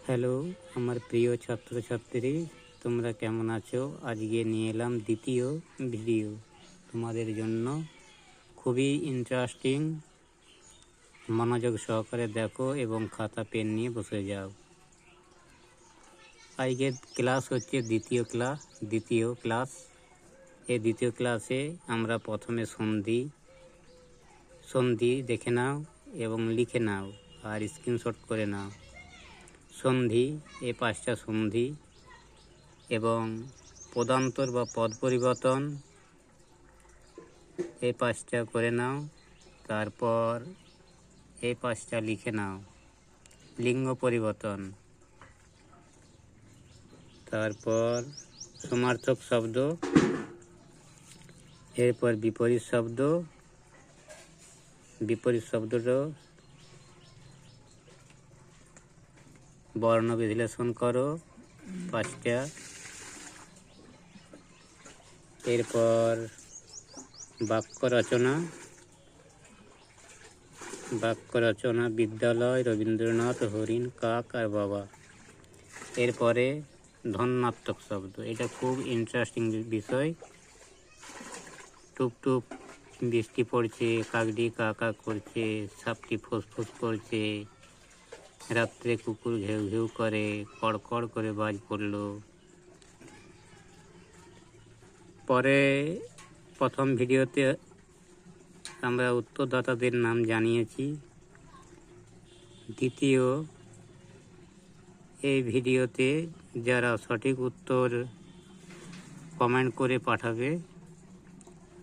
Hello আমার প্রিয় ছাত্রছাত্রী, তোমরা কেমন আছো? আজকে নিয়ে এলাম দ্বিতীয় ভিডিও তোমাদের জন্য। খুবই ইন্টারেস্টিং, মনোযোগ সহকারে দেখো এবং খাতা পেন নিয়ে বসে যাও। আজকের ক্লাস হচ্ছে দ্বিতীয় ক্লাস। এই দ্বিতীয় ক্লাসে আমরা প্রথমে সন্ধি দেখে নাও এবং লিখে নাও আর স্ক্রিনশট করে নাও। সন্ধি, এই 5টা সন্ধি এবং পদান্তর বা পদ পরিবর্তন, এই 5টা করে নাও। তারপর এই 5টা লিখে নাও। লিঙ্গ পরিবর্তন, তারপর সমার্থক শব্দ, এরপর বিপরীত শব্দটা বর্ণ বিশ্লেষণ করো 5টা। এরপর বাক্য রচনা বিদ্যালয়, রবীন্দ্রনাথ, হরিণ, কাক আর বাবা। এরপরে ধন্যাত্মক শব্দ, এটা খুব ইন্টারেস্টিং বিষয়। টুপ বৃষ্টি পড়ছে, কাকডি কা কা করছে, সাপটি ফুসফুস করছে, রাত্রে কুকুর ঘেউ ঘেউ করে, কড়কড় করে বাজ পড়ল। পরে প্রথম ভিডিওতে আমরা উত্তরদাতাদের নাম জানিয়েছি। দ্বিতীয় এই ভিডিওতে যারা সঠিক উত্তর কমেন্ট করে পাঠাবে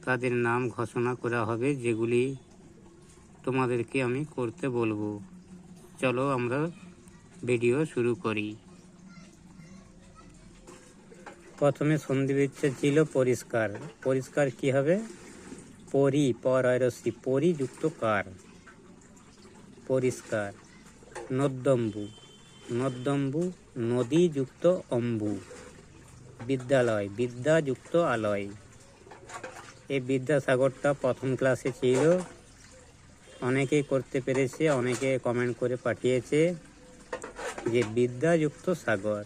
তাদের নাম ঘোষণা করা হবে, যেগুলি তোমাদেরকে আমি করতে বলবো। চলো আমরা ভিডিও শুরু করি। প্রথমে সন্ধিবিচ্ছেদ ছিল পরিষ্কার। পরিষ্কার কি হবে? পরি যুক্ত কার, পরিষ্কার। নদ্যম্বু নদী যুক্ত অম্বু। বিদ্যালয়, বিদ্যা যুক্ত আলয়। এই বিদ্যাসাগরটা প্রথম ক্লাসে ছিল, অনেকেই করতে পেরেছে, অনেকে কমেন্ট করে পাঠিয়েছে যে বিদ্যাযুক্ত সাগর,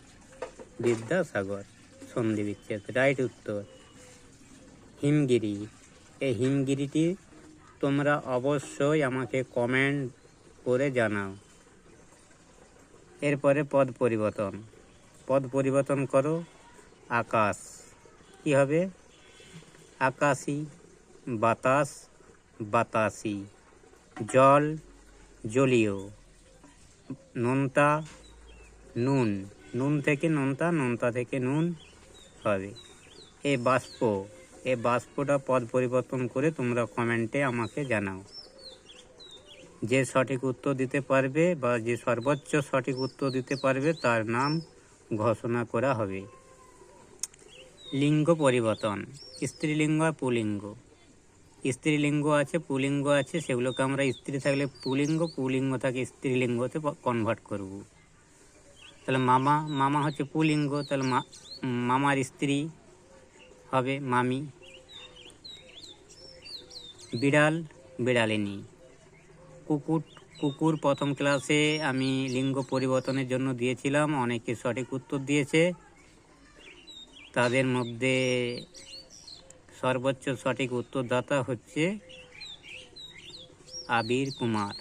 বিদ্যাসাগর। সন্ধি বিচ্ছেদ, রাইট উত্তর। হিমগিরি, এই হিমগিরিটি তোমরা অবশ্যই আমাকে কমেন্ট করে জানাও। এরপরে পদ পরিবর্তন করো। আকাশ কি হবে? আকাশী। বাতাস, বাতাসি। জল, জলীয়। নোনতা, নুন থেকে নোনতা, নোনতা থেকে নুন হবে। এই বাষ্পটা পদ পরিবর্তন করে তোমরা কমেন্টে আমাকে জানাও। যে সঠিক উত্তর দিতে পারবে বা যে সর্বোচ্চ সঠিক উত্তর দিতে পারবে তার নাম ঘোষণা করা হবে। লিঙ্গ পরিবর্তন, স্ত্রীলিঙ্গ আর পুলিঙ্গ। স্ত্রীলিঙ্গ আছে, পুলিঙ্গ আছে, সেগুলোকে আমরা স্ত্রী থাকলে পুলিঙ্গ থাকে স্ত্রীলিঙ্গতে কনভার্ট করব। তাহলে মামা হচ্ছে পুলিঙ্গ, তাহলে মামার স্ত্রী হবে মামি। বিড়াল, বিড়ালিনী। কুকুর প্রথম ক্লাসে আমি লিঙ্গ পরিবর্তনের জন্য দিয়েছিলাম, অনেকে সঠিক উত্তর দিয়েছে। তাদের মধ্যে সর্বোচ্চ সঠিক উত্তরদাতা হচ্ছে আবির কুমার।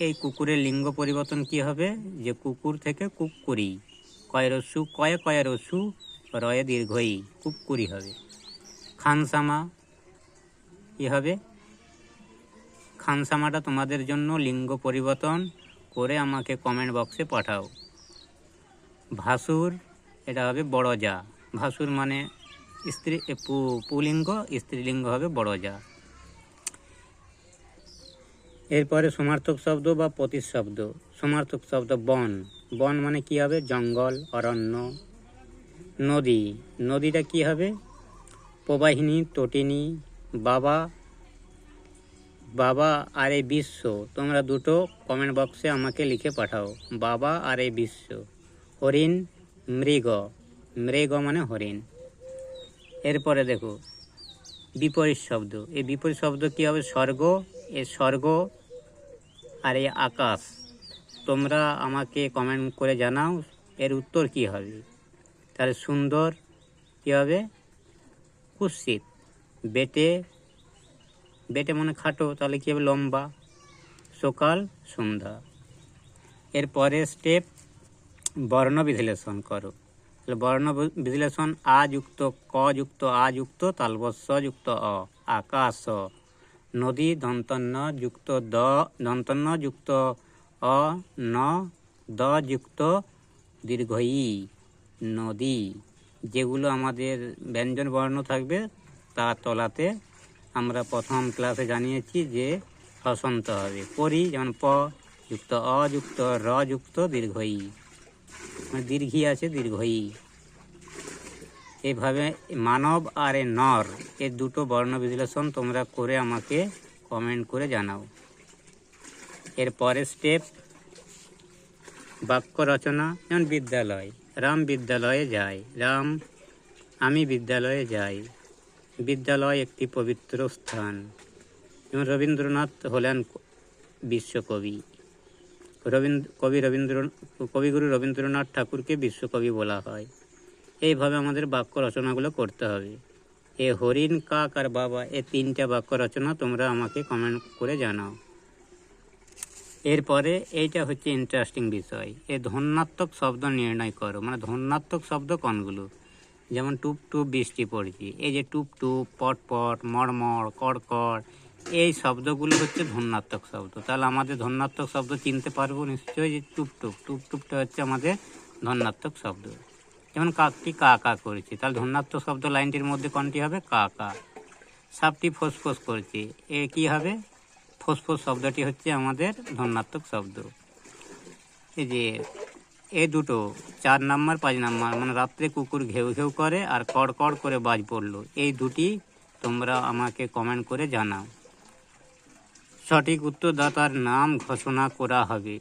এই কুকুরের লিঙ্গ পরিবর্তন কি হবে? যে কুকুর থেকে কুকুরি, কয়রস্যু কয়রস্যু রয়ে দীর্ঘই, কুকুরি হবে। খানসামা কি হবে? খানসামাটা তোমাদের জন্য লিঙ্গ পরিবর্তন করে আমাকে কমেন্ট বক্সে পাঠাও। ভাসুর, এটা হবে বড় যা। ভাসুর মানে স্ত্রী, পুলিঙ্গ, স্ত্রীলিঙ্গ হবে বড় যা। এরপরে সমার্থক শব্দ বা প্রতিশব্দ। সমার্থক শব্দ বন মানে কি হবে? জঙ্গল, অরণ্য। নদীটা কি হবে? প্রবাহিনী, তটিনী। বাবা আর এই বিশ্ব, তোমরা দুটো কমেন্ট বক্সে আমাকে লিখে পাঠাও, বাবা আর এই বিশ্ব। হরিণ, মৃগ মানে হরিণ। এরপরে দেখো বিপরীত শব্দ। এই বিপরীত শব্দ কি হবে? স্বর্গ, এ স্বর্গ আর এই আকাশ, তোমরা আমাকে কমেন্ট করে জানাও এর উত্তর কি হবে। তাহলে সুন্দর কী হবে? কুৎসিত। বেটে, বেটে মানে খাটো, তাহলে কী হবে? লম্বা। সকাল, সন্ধ্যা। এরপরে স্টেপ বর্ণ বিশ্লেষণ করো। তাহলে বর্ণ বিশ্লেষণ: আ যুক্ত ক যুক্ত আ যুক্ত তালবস্য যুক্ত অ। আকাশ। নদী দন্তন্য যুক্ত দ দন্তন্য যুক্ত অ ন দ যুক্ত দীর্ঘ ই নদী। যেগুলো আমাদের ব্যঞ্জন বর্ণ থাকবে তার তলাতে আমরা প্রথম ক্লাসে জানিয়েছি যে হসন্ত হবে। পরি যেমন প যুক্ত অ যুক্ত র যুক্ত দীর্ঘ ই, মানে দীর্ঘী আছে দীর্ঘ ই। এইভাবে মানব আর এ নর, এর দুটো বর্ণ বিশ্লেষণ তোমরা করে আমাকে কমেন্ট করে জানাও। এর পরের স্টেপ বাক্য রচনা। যেমন বিদ্যালয়, রাম বিদ্যালয়ে যায়। রাম, আমি বিদ্যালয়ে যাই। বিদ্যালয় একটি পবিত্র স্থান। যেমন রবীন্দ্রনাথ হলেন বিশ্বকবি। কবিগুরু রবীন্দ্রনাথ ঠাকুরকে বিশ্বকবি বলা হয়। এইভাবে আমাদের বাক্য রচনাগুলো করতে হবে। এ হরিণ, কাক আর বাবা, এ তিনটা বাক্য রচনা তোমরা আমাকে কমেন্ট করে জানাও। এরপরে এইটা হচ্ছে ইন্টারেস্টিং বিষয়, এ ধ্বন্যাত্মক শব্দ নির্ণয় করো। মানে ধ্বন্যাত্মক শব্দ কোনগুলো? যেমন টুপ টুপ বৃষ্টি পড়ছে, এই যে টুপ টুপ, পট পট, মড়মড়, কড়কড়, এই শব্দগুলো হচ্ছে ধ্বন্যাত্মক শব্দ। তাহলে আমাদের ধ্বন্যাত্মক শব্দ চিনতে পারবো নিশ্চয়ই, যে টুপ টুপ, টুপ টুপটা হচ্ছে আমাদের ধ্বন্যাত্মক শব্দ। যেমন কাকটি কা কা করেছে, তাহলে ধ্বন্যাত্মক শব্দ লাইনটির মধ্যে কোনটি হবে? কা কা। সাপটি ফোঁস করছে, এ কি হবে? ফোঁস শব্দটি হচ্ছে আমাদের ধ্বন্যাত্মক শব্দ। এই যে এ দুটো 4 নাম্বার 5 নাম্বার, মানে রাত্রে কুকুর ঘেউ ঘেউ করে আর কড় করে বাজ পড়লো, এই দুটি তোমরা আমাকে কমেন্ট করে জানাও। সঠিক উত্তরদাতার নাম ঘোষণা করা হবে।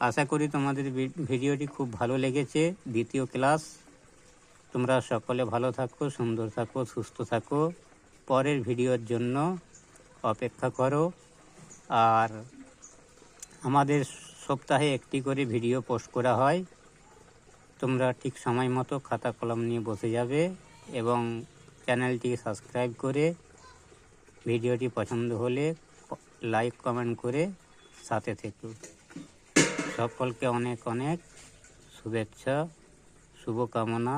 আশা করি তোমাদের ভিডিওটি খুব ভালো লেগেছে। দ্বিতীয় ক্লাস। তোমরা সকলে ভালো থাকো, সুন্দর থাকো, সুস্থ থাকো। পরের ভিডিওর জন্য অপেক্ষা করো। আর আমাদের সপ্তাহে একটি করে ভিডিও পোস্ট করা হয়। তোমরা ঠিক সময় মতো খাতা কলম নিয়ে বসে যাবে এবং চ্যানেলটি সাবস্ক্রাইব করে ভিডিওটি পছন্দ হলে লাইক কমেন্ট করে সাথে থেকো। সকলকে অনেক অনেক শুভেচ্ছা, শুভকামনা।